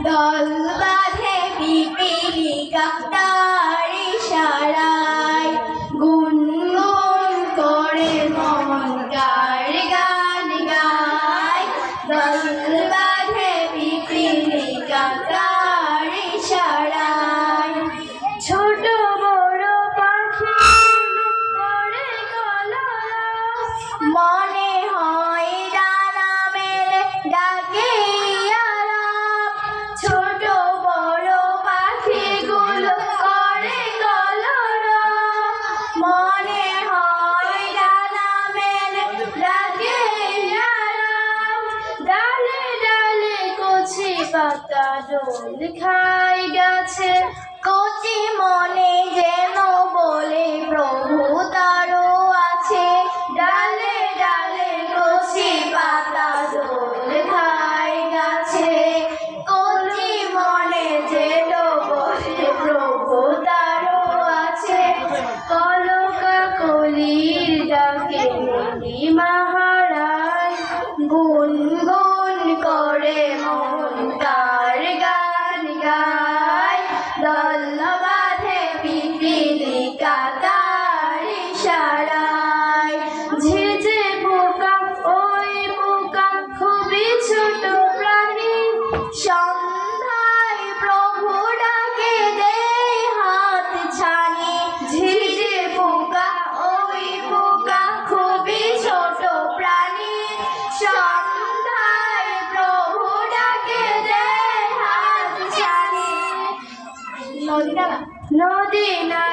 দল বাঁধে পিপীলিকা তার ইশারায়, গুনগুন করে মন কার গান গায়। দল বাঁধে পিপীলিকা তার ইশারায়, ছোট বড় পাখি করে কলরব, মনে হয় ডানা মেলে ডাকে আলাপ। ছোট বড় পাখিগুলো করে কলরব, মনে হয় ডানা মেলে ডাকে আলাপ। ডালে ডালে কচি পাতা দোল খায় গাছে, কচি মনে যেন বলে প্রভু তারও আছে। ডালে ডালে কচি পাতা দোল খায় গাছে, কচি মনে যেন বলে প্রভু তারও আছে। কলকাকলির ডাকে নীলিমাহারায়, গুনগুন করে মন তার গান গায়। দল বাঁধে পিপীলিকা তার ইশারায়, ঝিঝে পোকা ওই পোকা খুবই ছোট প্রাণী, সন্ধ্যায় প্রভু ডাকে দেয় হাত ছানি। ঝিঝে পোকা ওই পোকা খুবই ছোট প্রাণী, সন্ধ্যায় প্রভু ডাকে দেয় হাত ছানি। নদী না